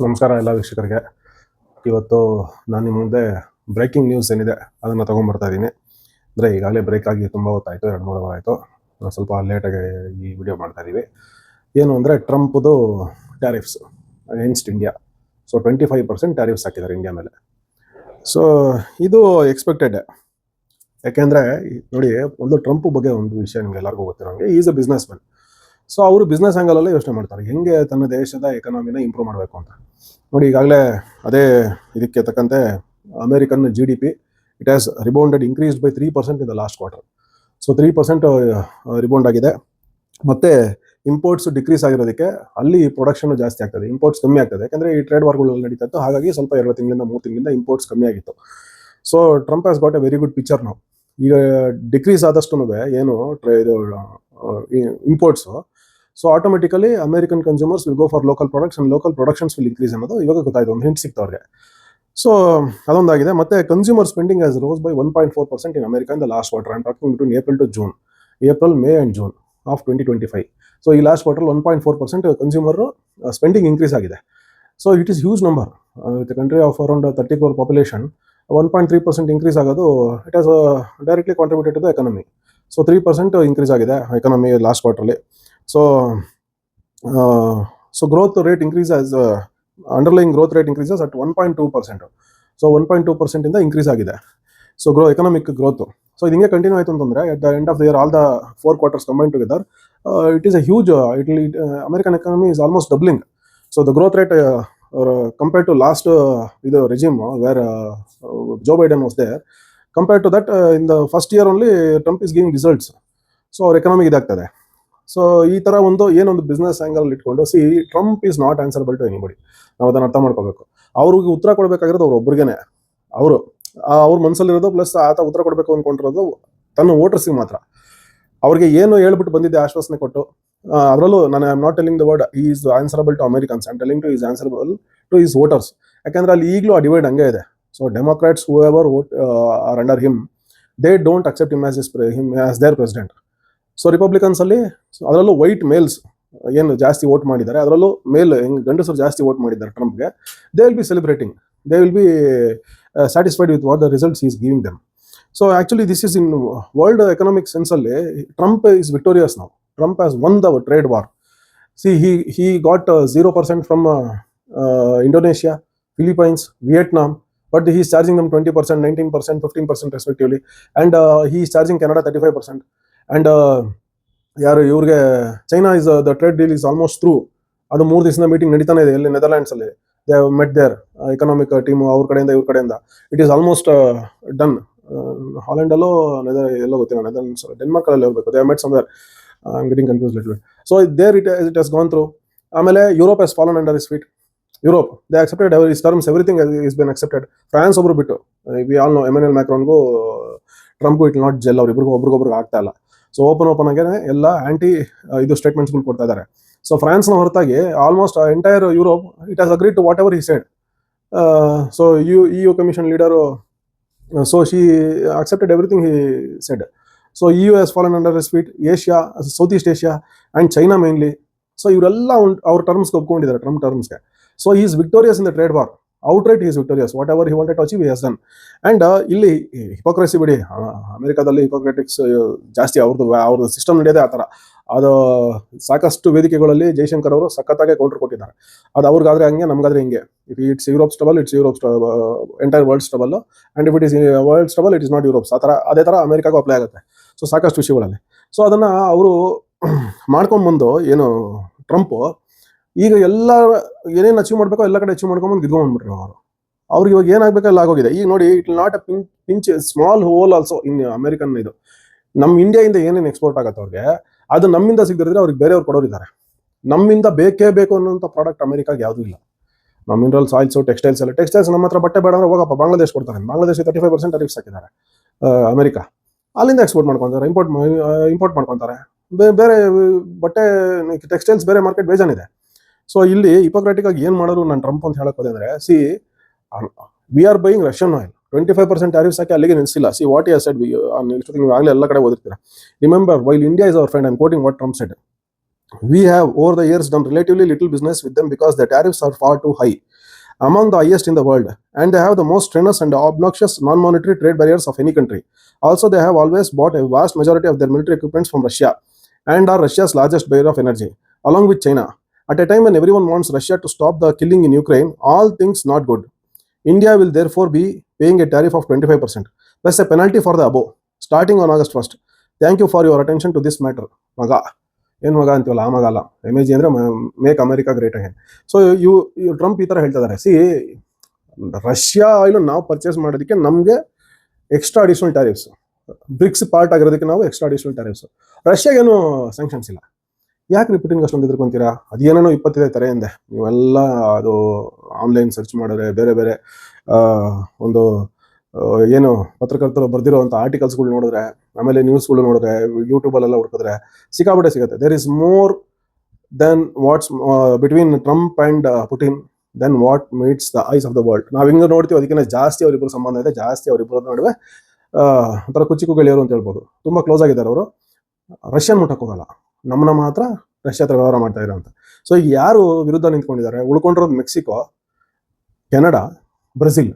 ನಮಸ್ಕಾರ ಎಲ್ಲ ವೀಕ್ಷಕರಿಗೆ. ಇವತ್ತು ನಾನು ನಿಮ್ಮ ಮುಂದೆ ಬ್ರೇಕಿಂಗ್ ನ್ಯೂಸ್ ಏನಿದೆ ಅದನ್ನು ತೊಗೊಂಬರ್ತಾ ಇದ್ದೀನಿ. ಅಂದರೆ ಈಗಾಗಲೇ ಬ್ರೇಕ್ ಆಗಿ ತುಂಬ ಹೊತ್ತಾಯಿತು, 2-3 ಅವರ್ ಆಯಿತು. ಸ್ವಲ್ಪ ಲೇಟಾಗಿ ಈ ವಿಡಿಯೋ ಮಾಡ್ತಾ ಇದ್ದೀವಿ. ಏನು ಅಂದರೆ ಟ್ರಂಪ್ದು tariffs against India. So 25% tariffs ಹಾಕಿದ್ದಾರೆ ಇಂಡಿಯಾ ಮೇಲೆ. ಸೊ ಇದು ಎಕ್ಸ್ಪೆಕ್ಟೆಡ್. ಯಾಕೆಂದರೆ ನೋಡಿ, ಒಂದು ಟ್ರಂಪ್ ಬಗ್ಗೆ ಒಂದು ವಿಷಯ ನಿಮ್ಗೆ ಎಲ್ಲರಿಗೂ ಗೊತ್ತಿರೋಂಗೆ, is a businessman. So ಅವರು ಬಿಸ್ನೆಸ್ ಆ್ಯಂಗಲಲ್ಲೇ ಯೋಚನೆ ಮಾಡ್ತಾರೆ, ಹೆಂಗೆ ತನ್ನ ದೇಶದ ಎಕನಾಮಿನ ಇಂಪ್ರೂವ್ ಮಾಡಬೇಕು ಅಂತ. ನೋಡಿ, ಈಗಾಗಲೇ ಅದೇ ಇದಕ್ಕೆ ತಕ್ಕಂತೆ American GDP it has rebounded, increased by 3% in the last quarter. So 3% rebound ಆಗಿದೆ. ಮತ್ತು ಇಂಪೋರ್ಟ್ಸ್ ಡಿಕ್ರೀಸ್ ಆಗಿರೋದಕ್ಕೆ ಅಲ್ಲಿ ಪ್ರೊಡಕ್ಷನ್ ಜಾಸ್ತಿ ಆಗ್ತದೆ, ಇಂಪೋರ್ಟ್ಸ್ ಕಮ್ಮಿ ಆಗ್ತದೆ. ಯಾಕಂದರೆ ಈ ಟ್ರೇಡ್ ವಾರ್ಗಳು ನಡೀತಾ ಇತ್ತು, ಹಾಗಾಗಿ ಸ್ವಲ್ಪ 2 ತಿಂಗಳಿಂದ 3 ತಿಂಗಳಿಂದ ಇಂಪೋರ್ಟ್ಸ್ ಕಮ್ಮಿ ಆಗಿತ್ತು. So Trump has got a very good picture ನಾವು. ಈಗ ಡಿಕ್ರೀಸ್ ಆದಷ್ಟು ಏನು ಇದು imports, so automatically American consumers will go for local products and local productions will increase ಅನ್ನೋದು ಇವಾಗ ಗೊತ್ತಾಯ್ತು, ಒಂದು ಹಿಂಟ್ ಸಿಕ್ತು ಅವ್ರಿಗೆ. ಸೊ ಅದೊಂದಾಗಿದೆ. ಮತ್ತು consumer spending has rose by 1.4% in America in the last quarter. I am talking between April to June, April, May and June of 2025. So ಈ last quarter 1.4% consumer spending increase ಆಗಿದೆ. So it is huge number. With country of around 30 crore population, 1.3% increase ಆಗೋದು it has directly contributed to the economy. So 3% increase ಆಗಿದೆ economy last quarterly. So growth rate increases, underlying growth rate increases at 1.2%. So 1.2% ಇಂದ increase ಆಗಿದೆ. So economic growth. So ಇದು ಹಿಂಗೆ continue ಆಯಿತು ಅಂತಂದರೆ at the end of the year, all the 4 quarters combined together, it is a huge, American economy is almost doubling. So the growth rate compared to last ಇದು regime where Joe Biden was there, compared to that, in the first year only Trump is giving results. So ಅವ್ರ economic ಇದಾಗ್ತದೆ. So ಈ ಥರ ಏನೊಂದು business angle ಇಟ್ಕೊಂಡು, Trump is not answerable to anybody. ನಾವು ಅದನ್ನು ಅರ್ಥ ಮಾಡ್ಕೋಬೇಕು. ಅವ್ರಿಗೆ ಉತ್ತರ ಕೊಡಬೇಕಾಗಿರೋದು ಅವ್ರು ಒಬ್ರಿಗೇನೆ. ಅವ್ರ ಮನಸ್ಸಲ್ಲಿರೋದು ಪ್ಲಸ್ ಆತ ಉತ್ತರ ಕೊಡಬೇಕು ಅಂದ್ಕೊಂಡಿರೋದು ತನ್ನ ವೋಟರ್ಸಿಗೆ ಮಾತ್ರ. ಅವ್ರಿಗೆ ಏನು ಹೇಳ್ಬಿಟ್ಟು ಬಂದಿದ್ದೆ ಆಶ್ವಾಸನೆ ಕೊಟ್ಟು, ಅದರಲ್ಲೂ ನಾನು I am not telling the word is answerable to Americans, I am telling to is answerable to is voters. ಯಾಕೆಂದರೆ ಅಲ್ಲಿ ಈಗಲೂ ಆ ಡಿವೈಡ್ ಹಂಗೆ ಇದೆ. So democrats whoever are under him, they don't accept him as their president. So ರಿಪಬ್ಲಿಕನ್ಸಲ್ಲಿ, ಅದರಲ್ಲೂ white mails ಏನು ಜಾಸ್ತಿ ವೋಟ್ ಮಾಡಿದ್ದಾರೆ, ಅದರಲ್ಲೂ ಗಂಡಸರು ಜಾಸ್ತಿ ವೋಟ್ ಮಾಡಿದ್ದಾರೆ ಟ್ರಂಪ್ಗೆ, they will be celebrating, they will be satisfied with what the results is giving them. So actually this is in world economic ಸೆನ್ಸಲ್ಲಿ ಟ್ರಂಪ್ ಈಸ್ ವಿಕ್ಟೋರಿಯಸ್ ನಾವು. Trump has won the trade war. He got 0% from Indonesia, Philippines, Vietnam, but he is charging them 20%, 19%, 15% respectively, and he is charging Canada 35%. And ಯಾರು ಇವ್ರಿಗೆ China is the trade deal is almost through. ಅದು 3 ದಿವಸದ meeting ನಡೀತಾನೆ ಇದೆ ಇಲ್ಲಿ ನೆದರ್ಲ್ಯಾಂಡ್ಸಲ್ಲಿ. They have met their economic team, ಅವ್ರ ಕಡೆಯಿಂದ ಇವ್ರ ಕಡೆಯಿಂದ. It is almost done. ಹಾಲೆಂಡಲ್ಲೋ ಎಲ್ಲೋ ಗೊತ್ತಿಲ್ಲ, ನೆದರ್ಲ್ಯಾಂಡ್ಸ್, ಡೆನ್ಮಾರ್ಕಲ್ಲಿ ಹೋಗಬೇಕು. They have met somewhere, I am getting confuse little bit. So there it has gone through. ಆಮೇಲೆ Europe has fallen under his feet. Europe they accepted his terms, everything is been accepted. France ಒಬ್ರು ಬಿಟ್ಟು, we all know Emmanuel ಮ್ಯಾಕ್ರಾನ್ಗೂ ಟ್ರಂಪ್ಗೂ it not gel, ಅವ್ರಿಬ್ರಿಗೂ ಒಬ್ರಿಗೊಬ್ರಿಗೆ ಆಗ್ತಾ ಇಲ್ಲ. So open ಆಗಿ ಎಲ್ಲ ಆ್ಯಂಟಿ ಇದು ಸ್ಟೇಟ್ಮೆಂಟ್ಸ್ಗಳು ಕೊಡ್ತಾ ಇದ್ದಾರೆ. ಸೊ ಫ್ರಾನ್ಸ್ನ ಹೊರತಾಗಿ almost entire Europe it has agreed to whatever he said. So EU commission leader, so she accepted everything he said. So EU has fallen under his feet. Asia, south east Asia and China mainly. So ಇವರೆಲ್ಲ ಅವ್ರ ಟರ್ಮ್ಸ್ಗೆ ಒಪ್ಕೊಂಡಿದ್ದಾರೆ, Trump ಟರ್ಮ್ಸ್ಗೆ. So is victorious in the trade war. Outright is victorious. Whatever he wanted to achieve he has done. And ಇಲ್ಲಿ hypocrisy ಬಿಡಿ, ಅಮೆರಿಕಾದಲ್ಲಿ ಹಿಪೋಕ್ರೆಟಿಕ್ಸ್ ಜಾಸ್ತಿ. ಅವ್ರದ್ದು ಸಿಸ್ಟಮ್ ನಡೆಯೋದೇ ಆ ಥರ. ಅದು ಸಾಕಷ್ಟು ವೇದಿಕೆಗಳಲ್ಲಿ ಜೈಶಂಕರ್ ಅವರು ಸಖತ್ತಾಗೆ ಕೌಂಟರ್ ಕೊಟ್ಟಿದ್ದಾರೆ. ಅದು ಅವ್ರಿಗಾದ್ರೆ ಹಂಗೆ, ನಮಗಾದ್ರೆ ಹಿಂಗೆ. If it's Europe's trouble, it's Europe's entire world's trouble, and if it is world's trouble, it is not Europe's. ಆ ಥರ ಅದೇ ಥರ ಅಮೆರಿಕಾಗೂ ಅಪ್ಲೈ ಆಗುತ್ತೆ. ಸೊ ಸಾಕಷ್ಟು ವಿಷಯಗಳಲ್ಲಿ. ಸೊ ಅದನ್ನು ಅವರು ಮಾಡ್ಕೊಂಡ್ಬಂದು ಏನು ಟ್ರಂಪು ಈಗ ಎಲ್ಲ ಏನೇನು ಅಚೀವ್ ಮಾಡಬೇಕೋ ಎಲ್ಲ ಕಡೆ ಅಚೀವ್ ಮಾಡ್ಕೊಂಬಂದು ಗಿದ್ಕೊಂಡ್ಬಿಟ್ರು ಅವರು. ಅವ್ರಿಗೆ ಇವಾಗ ಏನಾಗಬೇಕು ಎಲ್ಲ ಆಗೋಗಿದೆ. ಈಗ ನೋಡಿ, it will not a pinch small hole also in American. ಇದು ನಮ್ಮ ಇಂಡಿಯಾದಿಂದ ಏನೇನು ಎಕ್ಸ್ಪೋರ್ಟ್ ಆಗುತ್ತೆ ಅವ್ರಿಗೆ, ಅದು ನಮ್ಮಿಂದ ಸಿಗದಿದ್ರೆ ಅವ್ರಿಗೆ ಬೇರೆಯವ್ರು ಕೊಡೋರಿದ್ದಾರೆ. ನಮ್ಮಿಂದ ಬೇಕೇ ಬೇಕು ಅನ್ನೋಂಥ ಪ್ರಾಡಕ್ಟ್ ಅಮೆರಿಕಾಗೆ ಯಾವುದೂ ಇಲ್ಲ. ನಮ್ಮ ಮಿನರಲ್ಸ್, ಆಯಿಲ್ಸು, ಟೆಕ್ಸ್ಟೈಲ್ಸ್ ಎಲ್ಲ. ಟೆಕ್ಸ್ಟೈಲ್ಸ್ ನಮ್ಮ ಹತ್ರ ಬಟ್ಟೆ ಬೇಡ ಅಂದ್ರೆ ಹೋಗಪ್ಪ ಬಾಂಗ್ಲಾದೇಶ ಕೊಡ್ತಾರೆ. ಬಾಂಗ್ಲಾದೇಶ 35% ಟರಿಫ್ಸ್ ಹಾಕಿದ್ದಾರೆ ಅಮೆರಿಕ. ಅಲ್ಲಿಂದ ಎಕ್ಸ್ಪೋರ್ಟ್ ಮಾಡ್ಕೊತಾರೆ, ಇಂಪೋರ್ಟ್ ಮಾಡ್ಕೊತಾರೆ. ಬೇರೆ ಬಟ್ಟೆ, ಟೆಕ್ಸ್ಟೈಲ್ಸ್ ಬೇರೆ ಮಾರ್ಕೆಟ್ ಬೇಜಾನಿದೆ. ಸೊ ಇಲ್ಲಿ ಹಿಪೋಕ್ರೆಟಿಕ್ ಆಗಿ ಏನು ಮಾಡೋರು ನಾನು ಟ್ರಂಪ್ ಅಂತ ಹೇಳಕ್ ಹೋದೆ ಅಂದರೆ, we are buying Russian oil. 25% tariffs ಹಾಕಿ ಅಲ್ಲಿಗೆ ನಿಲ್ಲಿಸಿಲ್ಲ. ವಾಟ್ ಹಿ ಸೆಡ್, ಇಷ್ಟೊತ್ತಿಗೆ ಆಗಲೇ ಎಲ್ಲ ಕಡೆ ಓದಿರ್ತೀರ. Remember, while India is our friend, I am quoting what Trump said. We have over the years done relatively little business with them because the tariffs are far too high, among the highest in the world, and they have the most strenuous and obnoxious non-monetary trade barriers of any country. Also, they have always bought a vast majority of their military equipment from Russia and are Russia's largest buyer of energy, along with China. At a time when everyone wants Russia to stop the killing in Ukraine, all things not good. India will therefore be paying a tariff of 25% plus a penalty for the above, starting on August 1st. Thank you for your attention to this matter. Maga. ಏನು ಮಗ ಅಂತೀವಲ್ಲ ಆ ಮಗ ಅಲ್ಲ, MAG ಅಂದರೆ make America great again. So ಇವು Trump ಈ ಥರ ಹೇಳ್ತಾ ಇದ್ದಾರೆ. ಸಿ, ರಷ್ಯಾ ಆಯಿಲ್ ನಾವು ಪರ್ಚೇಸ್ ಮಾಡೋದಕ್ಕೆ ನಮಗೆ extra additional tariffs, BRICS part ಆಗಿರೋದಕ್ಕೆ ನಾವು ಎಕ್ಸ್ಟ್ರಾ ಅಡಿಷನಲ್ ಟ್ಯಾರಿಫ್ಸ್. ರಷ್ಯಾಗೇನು ಸ್ಯಾಂಕ್ಷನ್ಸ್ ಇಲ್ಲ. ಯಾಕೆ ರೀ ಪುಟಿನ್ಗೆ ಅಷ್ಟೊಂದು ಎದುರ್ಕೊಂತೀರಾ? ಅದೇನೇನೋ 25 ತಾರೆ ಅಂದೆ. ನೀವೆಲ್ಲ ಅದು ಆನ್ಲೈನ್ ಸರ್ಚ್ ಮಾಡಿದ್ರೆ ಬೇರೆ ಬೇರೆ ಒಂದು ಏನು ಪತ್ರಕರ್ತರು ಬರೆದಿರೋಂಥ ಆರ್ಟಿಕಲ್ಸ್ಗಳು ನೋಡಿದ್ರೆ, ಆಮೇಲೆ ನ್ಯೂಸ್ಗಳು ನೋಡಿದ್ರೆ, ಯೂಟ್ಯೂಬಲ್ಲೆಲ್ಲ ಹುಡುಕಿದ್ರೆ ಸಿಕ್ಕಾಪಟ್ಟೆ ಸಿಗುತ್ತೆ. There is more than what's between Trump and Putin than what meets the eyes of the world. ನಾವು ಹಿಂಗೆ ನೋಡ್ತೀವಿ, ಅದಕ್ಕಿಂತ ಜಾಸ್ತಿ ಅವರಿಬ್ಬರು ಸಂಬಂಧ ಇದೆ, ಜಾಸ್ತಿ ಅವರಿಬ್ಬರ ನಡುವೆ ಒಂಥರ ಕುಚಿಕು ಗೆಳೆಯರು ಅಂತ ಹೇಳ್ಬೋದು. ತುಂಬ ಕ್ಲೋಸ್ ಆಗಿದ್ದಾರೆ ಅವರು. ರಷ್ಯನ್ ಮುಟ್ಟಕ್ಕೆ ಹೋಗಲ್ಲ, ನಮ್ಮನ್ನ ಮಾತ್ರ ರಷ್ಯಾ ಹತ್ರ ವ್ಯವಹಾರ ಮಾಡ್ತಾ ಇರೋ ಅಂತ. ಸೊ ಈಗ ಯಾರು ವಿರುದ್ಧ ನಿಂತ್ಕೊಂಡಿದ್ದಾರೆ? ಉಳ್ಕೊಂಡಿರೋದು ಮೆಕ್ಸಿಕೋ, ಕೆನಡಾ, ಬ್ರೆಜಿಲ್,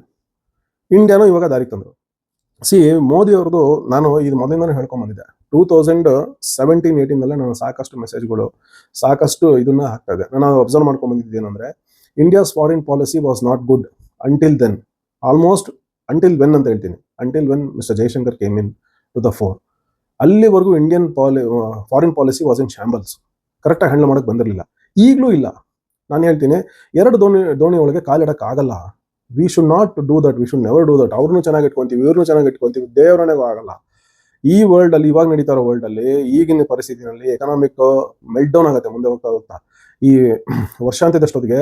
ಇಂಡಿಯಾನು ಇವಾಗ ದಾರಿಗೆ ತಂದರು. ಸಿ, ಮೋದಿ ಅವ್ರದ್ದು ನಾನು ಇದು ಮೊದಲಿಂದನೇ ಹೇಳ್ಕೊಂಬಂದಿದ್ದೆ. 2017-18 ನಾನು ಸಾಕಷ್ಟು ಮೆಸೇಜ್ಗಳು, ಸಾಕಷ್ಟು ಇದನ್ನ ಹಾಕ್ತಾ ಇದ್ದೆ. ನಾನು ಅಬ್ಸರ್ವ್ ಮಾಡ್ಕೊಂಡ್ಬಂದಿದ್ದು ಏನಂದ್ರೆ, India's foreign policy was not good until then, almost until when ಅಂತ ಹೇಳ್ತೀನಿ, until when mister Jaishankar came in to the fore. ಅಲ್ಲಿವರೆಗೂ Indian foreign policy was in shambles. ಕರೆಕ್ಟಾಗಿ ಹ್ಯಾಂಡಲ್ ಮಾಡೋಕ್ಕೆ ಬಂದಿರಲಿಲ್ಲ. ಈಗಲೂ ಇಲ್ಲ. ನಾನು ಹೇಳ್ತೀನಿ, ಎರಡು ದೋಣಿ ಒಳಗೆ ಕಾಲಿಡಕ್ಕೆ ಆಗಲ್ಲ. We should not do that, we should never do that. ಅವ್ರನ್ನೂ ಚೆನ್ನಾಗಿ ಇಟ್ಕೊಂತೀವಿ, ಇವ್ರನ್ನೂ ಚೆನ್ನಾಗಿ ಇಟ್ಕೊಂತೀವಿ, ದೇವರಣೆಗೂ ಆಗಲ್ಲ. ಈ ವರ್ಲ್ಡಲ್ಲಿ, ಇವಾಗ ನಡೀತಾ ಇರೋ ವರ್ಲ್ಡಲ್ಲಿ, ಈಗಿನ ಪರಿಸ್ಥಿತಿನಲ್ಲಿ ಎಕನಾಮಿಕ್ ಮೆಲ್ಟ್ ಡೌನ್ ಆಗುತ್ತೆ ಮುಂದೆ ಹೋಗ್ತಾ ಹೋಗ್ತಾ. ಈ ವರ್ಷಾಂತ್ಯದಷ್ಟೊತ್ತಿಗೆ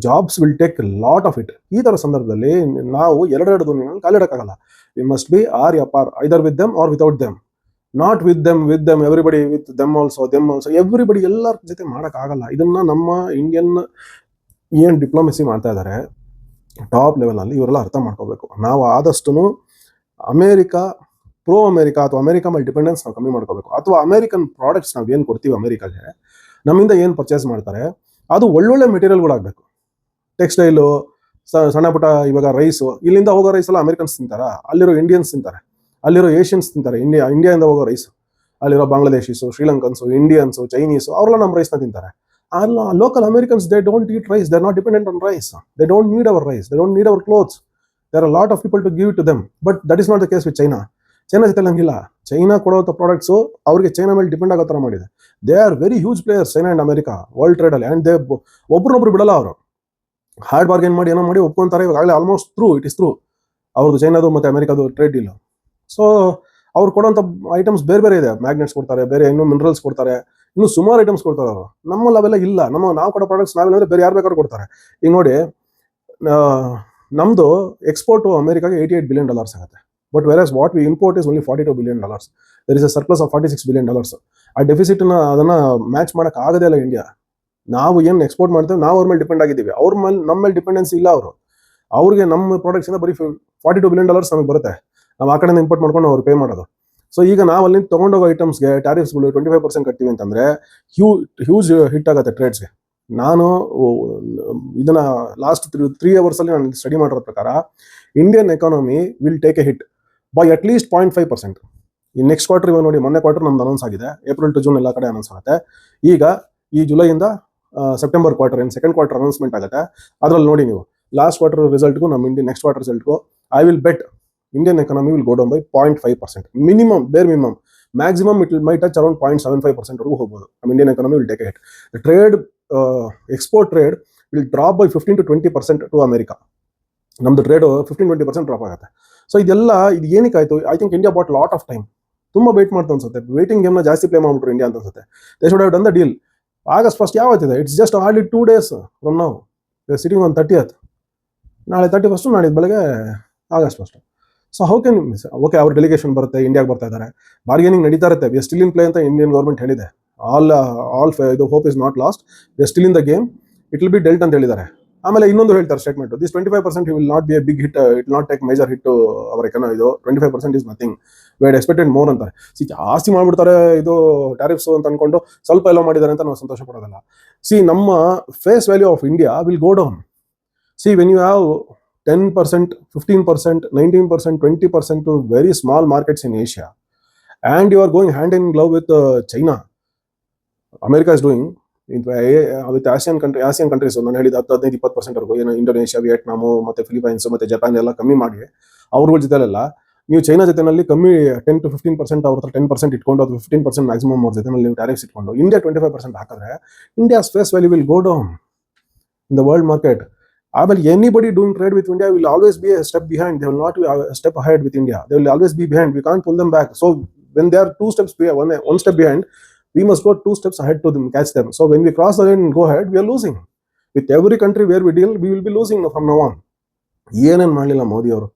jobs will take lot of it. ಈ ಥರ ಸಂದರ್ಭದಲ್ಲಿ ನಾವು ಎರಡೆರಡು ದೋಣಿನಲ್ಲಿ ಕಾಲಿಡಕ್ಕಾಗಲ್ಲ. We must be are a par, either with them or without them. Not with them everybody, with them also everybody, ಎಲ್ಲರ ಜೊತೆ ಮಾಡೋಕ್ಕಾಗಲ್ಲ. ಇದನ್ನ ನಮ್ಮ ಇಂಡಿಯನ್ ಏನು ಡಿಪ್ಲೊಮೆಸಿ ಮಾಡ್ತಾ ಇದ್ದಾರೆ ಟಾಪ್ ಲೆವೆಲಲ್ಲಿ, ಇವರೆಲ್ಲ ಅರ್ಥ ಮಾಡ್ಕೋಬೇಕು. ನಾವು ಆದಷ್ಟು ಅಮೇರಿಕಾ, ಪ್ರೋ ಅಮೇರಿಕಾ ಅಥವಾ ಅಮೇರಿಕಾ ಮೇಲೆ ಡಿಪೆಂಡೆನ್ಸ್ ನಾವು ಕಮ್ಮಿ ಮಾಡ್ಕೋಬೇಕು. ಅಥವಾ ಅಮೇರಿಕನ್ ಪ್ರಾಡಕ್ಟ್ಸ್ ನಾವು ಏನು ಕೊಡ್ತೀವಿ ಅಮೇರಿಕಾಗೆ, ನಮ್ಮಿಂದ ಏನು ಪರ್ಚೇಸ್ ಮಾಡ್ತಾರೆ ಅದು ಒಳ್ಳೊಳ್ಳೆ ಮೆಟೀರಿಯಲ್ಗಳಾಗಬೇಕು. ಟೆಕ್ಸ್ಟೈಲು, ಸಣ್ಣ ಪುಟ್ಟ, ಇವಾಗ ರೈಸು, ಇಲ್ಲಿಂದ ಹೋಗೋ ರೈಸ್ ಎಲ್ಲ ಅಮೇರಿಕನ್ಸ್ ತಿಂತಾರ? ಅಲ್ಲಿರೋ ಇಂಡಿಯನ್ಸ್ ತಿಂತಾರೆ, ಅಲ್ಲಿರೋ ಏಷ್ಯನ್ಸ್ ತಿಂತಾರೆ. ಇಂಡಿಯಾದಿಂದ ಹೋಗೋ ರೈಸ್, ಅಲ್ಲಿರೋ ಬಾಂಗ್ಲಾದೇಶೀಸು, ಶ್ರೀಲಂಕನ್ಸು, ಇಂಡಿಯನ್ಸು, ಚೈನೀಸು, ಅವರೆಲ್ಲ ನಮ್ಮ ರೈಸ್ನ ತಿಂತಾರೆ. ಅಲ್ಲ, local Americans, they don't eat rice, they are not dependent on rice, they don't need our rice, they don't need our clothes, there are lot of people to give to them. But that is not the case with China. China ಜೊತೆ ಹಂಗಿಲ್ಲ. China ಕೊಡೋಂಥ products ಅವ್ರಿಗೆ China ಮೇಲೆ depend ಆಗೋ ಥರ ಮಾಡಿದೆ. They are very huge players, China and America, world ಟ್ರೇಡಲ್ಲಿ. And they ಒಬ್ರನ್ನೊಬ್ರು ಬಿಡಲ್ಲ. ಅವರು ಹಾರ್ಡ್ ಬಾರ್ಗೇನ್ ಮಾಡಿ ಏನೋ ಮಾಡಿ ಒಪ್ಕೊಂತಾರೆ. ಇವಾಗಲೇ ಆಲ್ಮೋಸ್ಟ್ ಇಟ್ ಇಸ್ ಥ್ರೂ ಅವ್ರದ್ದು ಚೈನಾದು ಮತ್ತು ಅಮೇರಿಕಾದು ಟ್ರೇಡ್ ಡೀಲ್. ಸೊ ಅವ್ರು ಕೊಡೋಂಥ ಐಟಮ್ಸ್ ಬೇರೆ ಬೇರೆ ಇದೆ. ಮ್ಯಾಗ್ನೆಟ್ಸ್ ಕೊಡ್ತಾರೆ, ಬೇರೆ ಇನ್ನೂ ಮಿನರಲ್ಸ್ ಕೊಡ್ತಾರೆ, ಇನ್ನೂ ಸುಮಾರು ಐಟಮ್ಸ್ ಕೊಡ್ತಾರೆ ಅವರು. ನಮ್ಮಲ್ಲಿ ಅವೆಲ್ಲ ಇಲ್ಲ. ನಾವು ಕೊಡೋ ಪ್ರಾಡಕ್ಟ್ಸ್ ನಾವಿಲ್ಲ, ಬೇರೆ ಯಾರು ಬೇಕಾದ್ರೂ ಕೊಡ್ತಾರೆ. ಈಗ ನೋಡಿ, ನಮ್ಮದು ಎಕ್ಸ್ಪೋರ್ಟು ಅಮೇರಿಕಾಗೆ $88 billion ಆಗುತ್ತೆ. But versus what we import is only $42 billion. There is a surplus of $46 billion. ಆ ಡೆಫಿಸಿಟ್ನ ಅದನ್ನು ಮ್ಯಾಚ್ ಮಾಡೋಕೆ ಆಗೋದೇ ಇಲ್ಲ ಇಂಡಿಯಾ. ನಾವು ಏನು ಎಕ್ಸ್ಪೋರ್ಟ್ ಮಾಡ್ತೇವೆ, ನಾವು ಅವ್ರ ಮೇಲೆ ಡಿಪೆಂಡ್ ಆಗಿದ್ದೀವಿ. ಅವ್ರ ಮೇಲೆ ನಮ್ಮ ಮೇಲೆ ಡಿಪೆಂಡೆನ್ಸಿ ಇಲ್ಲ. ಅವ್ರಿಗೆ ನಮ್ಮ ಪ್ರಾಡಕ್ಟ್ಸಿಂದ ಬರೀ $42 billion ನಮಗೆ ಬರುತ್ತೆ. ನಾವು ಆ ಕಡೆಯಿಂದ ಇಂಪೋರ್ಟ್ ಮಾಡ್ಕೊಂಡು ಅವ್ರು ಪೇ ಮಾಡೋದು. ಸೊ ಈಗ ನಾವು ಅಲ್ಲಿ ತೊಗೊಂಡೋಗೋ ಐಟಮ್ಸ್ಗೆ ಟ್ಯಾರಿಫ್ಸ್ಗಳು 25% ಕಟ್ತೀವಿ ಅಂತಂದರೆ ಹ್ಯೂಜ್ ಹಿಟ್ ಆಗುತ್ತೆ ಟ್ರೇಡ್ಸ್ಗೆ. ನಾನು ಇದನ್ನ ಲಾಸ್ಟ್ 3 hours ನಾನು ಸ್ಟಡಿ ಮಾಡಿರೋ ಪ್ರಕಾರ Indian economy will take a hit by at least 0.5%. ಈ ನೆಕ್ಸ್ಟ್ ಕ್ವಾರ್ಟರ್, ಇವಾಗ ನೋಡಿ, ಮೊನ್ನೆ ಕ್ವಾರ್ಟರ್ ನಮ್ದು ಅನೌನ್ಸ್ ಆಗಿದೆ. April to June ಎಲ್ಲ ಕಡೆ ಅನೌನ್ಸ್ ಆಗುತ್ತೆ. ಈಗ ಈ ಜುಲೈಯಿಂದ ಸೆಪ್ಟೆಂಬರ್ ಕ್ವಾರ್ಟರ್, ಏನು ಸೆಕೆಂಡ್ ಕ್ವಾರ್ಟರ್ ಅನೌನ್ಸ್ಮೆಂಟ್ ಆಗುತ್ತೆ. ಅದರಲ್ಲಿ ನೋಡಿ ನೀವು, ಲಾಸ್ಟ್ ಕ್ವಾರ್ಟರ್ ರಿಸಲ್ಟ್ಗೂ ನಮ್ಮ ನೆಕ್ಸ್ಟ್ ಕ್ವಾರ್ಟರ್ ರಿಸಲ್ಟ್ಗೂ I will bet Indian economy will go down by 0.5%. Minimum, bare minimum. Maximum it might touch around 0.75% ವರೆಗೂ ಹೋಗ್ಬೋದು. Indian economy will take a hit. The trade, export trade will drop by 15 to 20% to America. ನಮ್ದು trade 15-20% drop ಆಗುತ್ತೆ. So ಇದು ಏನಕ್ಕೆ ಆಯಿತು? I think India bought lot of time. ತುಂಬ wait ಮಾಡ್ತಾ ಅನ್ಸುತ್ತೆ. ವೇಟಿಂಗ್ ಗೇಮ್ನ ಜಾಸ್ತಿ ಪ್ಲೇ ಮಾಡ್ಬಿಟ್ರು ಇಂಡಿಯಾ ಅಂತ ಅನ್ಸುತ್ತೆ. They should have done the deal. August 1st ಯಾವತ್ತಿದೆ? It's just hardly 2 days from now. Sitting on 30th. ನಾಳೆ 31st, ನಾಳೆ ಬೆಳಗ್ಗೆ August 1st. So how can miss? Okay, ಅವ್ರ ಡೆಲಿಗೇಷನ್ ಬರುತ್ತೆ, ಇಂಡಿಯಾಗೆ ಬರ್ತಾ ಇದ್ದಾರೆ, ಬಾರ್ಗೇನಿಂಗ್ ನಡೀತಾ ಇರುತ್ತೆ. We are still in play ಅಂತ ಇಂಡಿಯನ್ ಗೌರ್ಮೆಂಟ್ ಹೇಳಿದೆ. ಆಲ್ ಇದು hope is not lost, we are still in the game, it will be dealt ಅಂತ ಹೇಳಿದ್ದಾರೆ. ಆಮೇಲೆ ಇನ್ನೊಂದು ಹೇಳ್ತಾರೆ statement, this 25% will not be a big hit, it not take major hit ಅವರ ಇದು 25% is nothing, we had expected more ಅಂತಾರೆ. See ಜಾಸ್ತಿ ಮಾಡ್ಬಿಡ್ತಾರೆ ಇದು ಟ್ಯಾರಿಫ್ಸ್ ಅಂತ ಅನ್ಕೊಂಡು ಸ್ವಲ್ಪ ಎಲ್ಲ ಮಾಡಿದ್ದಾರೆ ಅಂತ ನಾವು ಸಂತೋಷ ಪಡೋದಲ್ಲ. ಸಿ ನಮ್ಮ face value of India will go down. See when you have 10%, 15%, 19%, 20% to very small markets in Asia, and you are going hand in glove with China. America is doing with Asian countries. ನಾನು ಹೇಳಿದ 10-15% ವರೆಗೂ ಏನು Indonesia, Vietnam ಮತ್ತೆ Philippines ಮತ್ತೆ Japan ಎಲ್ಲ ಕಮ್ಮಿ ಮಾಡಿ ಅವ್ರಗಳ ಜೊತೆಲೆಲ್ಲ ನೀವು ಚೈನಾ ಜೊತೆನಲ್ಲಿ ಕಮ್ಮಿ 10-15% ಅವ್ರ ಹತ್ರ 10% ಇಟ್ಕೊಂಡು ಅದು 15% ಮ್ಯಾಕ್ಸಿಮಮ್ ಅವ್ರ ಜೊತೆನಲ್ಲಿ ನೀವು ಟ್ಯಾರಿಫ್ಸ್ ಇಟ್ಕೊಂಡು ಇಂಡಿಯಾ 25% ಹಾಕಿದ್ರೆ India's face value will go down in the world market. ಆಮೇಲೆ anybody doing trade with India will always be a step behind. They will not be a step ahead with India. They will always be behind. We can't pull them back. So when they are two steps behind, one step behind, we must go 2 steps ahead to them, catch them. So when we cross the line and go ahead, we are losing. With every country where we deal, we will be losing from now on. ಏನೇನು ಮಾಡಲಿಲ್ಲ ಮೋದಿ ಅವರು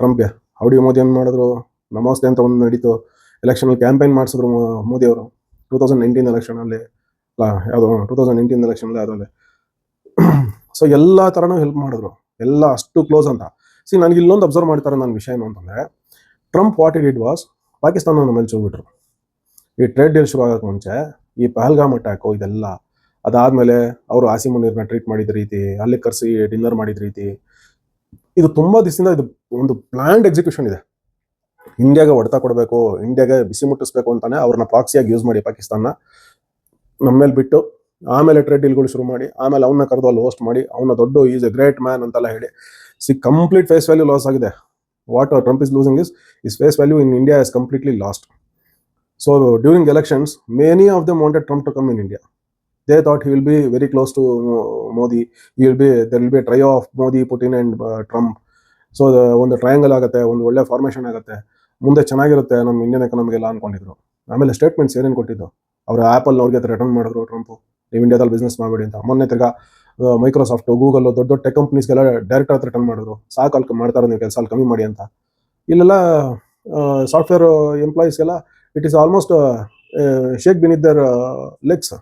ಟ್ರಂಪ್ಗೆ. Howdy Modi ಏನು ಮಾಡಿದ್ರು, ನಮಸ್ತೆ ಅಂತ ಒಂದು ನಡೀತು, ಎಲೆಕ್ಷನಲ್ಲಿ campaign ಮಾಡಿಸಿದ್ರು ಮೋದಿ ಅವರು 2019 ಎಲೆಕ್ಷನಲ್ಲಿ, ಯಾವುದೋ 2019 ಎಲೆಕ್ಷನಲ್ಲಿ ಅದರಲ್ಲಿ. ಸೊ ಎಲ್ಲ ಥರನೂ ಹೆಲ್ಪ್ ಮಾಡಿದ್ರು, ಎಲ್ಲ ಅಷ್ಟು ಕ್ಲೋಸ್ ಅಂತ. ಸಿ ನನಗೆ ಇಲ್ಲೊಂದು ಅಬ್ಸರ್ವ್ ಮಾಡ್ತಾರೆ ನನ್ನ ವಿಷಯ ಏನು ಅಂತಂದರೆ, Trump what it was Pakistan ಮೇಲೆ ಚೂಬಿಟ್ರು. ಈ ಟ್ರೇಡ್ ಡೀಲ್ ಶುರು ಆಗೋಕ್ಕೆ ಮುಂಚೆ ಈ ಪಹಲ್ಗಾಮ್ ಅಟ್ಯಾಕು ಇದೆಲ್ಲ ಅದಾದಮೇಲೆ ಅವರು ಆಸಿಮ್ ಮುನೀರ್ನ ಟ್ರೀಟ್ ಮಾಡಿದ ರೀತಿ, ಅಲ್ಲಿ ಕರೆಸಿ ಡಿನ್ನರ್ ಮಾಡಿದ ರೀತಿ, ಇದು ತುಂಬ ದಿವಸದಿಂದ ಇದು ಒಂದು ಪ್ಲ್ಯಾಂಡ್ ಎಕ್ಸಿಕ್ಯೂಷನ್ ಇದೆ. ಇಂಡಿಯಾಗೆ ಹೊಡೆತ ಕೊಡಬೇಕು, ಇಂಡಿಯಾಗೆ ಬಿಸಿ ಮುಟ್ಟಿಸ್ಬೇಕು ಅಂತಾನೆ ಅವ್ರನ್ನ ಪ್ರಾಕ್ಸಿಯಾಗಿ ಯೂಸ್ ಮಾಡಿ ಪಾಕಿಸ್ತಾನ ನಮ್ಮ ಮೇಲೆ ಬಿಟ್ಟು, ಆಮೇಲೆ ಟ್ರೇಡ್ ಡೀಲ್ಗಳು ಶುರು ಮಾಡಿ, ಆಮೇಲೆ ಅವನ್ನ ಕರೆದು ಅಲ್ಲಿ ಹೋಸ್ಟ್ ಮಾಡಿ ಅವನ ದೊಡ್ಡ ಈಸ್ ಎ ಗ್ರೇಟ್ ಮ್ಯಾನ್ ಅಂತೆಲ್ಲ ಹೇಳಿ ಕಂಪ್ಲೀಟ್ ಫೇಸ್ ವ್ಯಾಲ್ಯೂ ಲಾಸ್ ಆಗಿದೆ. What Trump is losing is face value in India is completely lost. So during elections, many of them wanted Trump to come in India. They thought he will be very close to Modi. There will be a trio of Modi, Putin and Trump. So ಒಂದು triangle ಆಗುತ್ತೆ, ಒಂದು ಒಳ್ಳೆ formation ಆಗುತ್ತೆ, ಮುಂದೆ ಚೆನ್ನಾಗಿರುತ್ತೆ ನಮ್ಮ Indian ಎಕಾನಮಿಗೆಲ್ಲ ಅನ್ಕೊಂಡಿದ್ರು. ಆಮೇಲೆ statements ಏನೇನು ಕೊಟ್ಟಿದ್ದು, ಅವರು ಆ್ಯಪಲ್ನವ್ರಿಗೆ ರಿಟರ್ನ್ ಮಾಡಿದ್ರು ಟ್ರಂಪು, ನೀವು ಇಂಡಿಯಾದಲ್ಲಿ ಬಿಸ್ನೆಸ್ ಮಾಡಬೇಡಿ ಅಂತ. ಮೊನ್ನೆ ತಿರ್ಗಾ ಮೈಕ್ರೋಸಾಫ್ಟು, ಗೂಗಲ್ ದೊಡ್ಡ ದೊಡ್ಡ ಟೆಕ್ ಕಂಪ್ನೀಸ್ಗೆಲ್ಲ ಡೈರೆಕ್ಟ್ ಆಗಿ ರಿಟರ್ನ್ ಮಾಡಿದ್ರು, ಸಾಕು ಮಾಡ್ತಾರೆ ನೀವು ಕೆಲಸ ಅಲ್ಲಿ ಕಮ್ಮಿ ಮಾಡಿ ಅಂತ. ಇಲ್ಲೆಲ್ಲ ಸಾಫ್ಟ್ವೇರ್ ಎಂಪ್ಲಾಯೀಸ್ಗೆಲ್ಲ it is almost shake beneath their legs.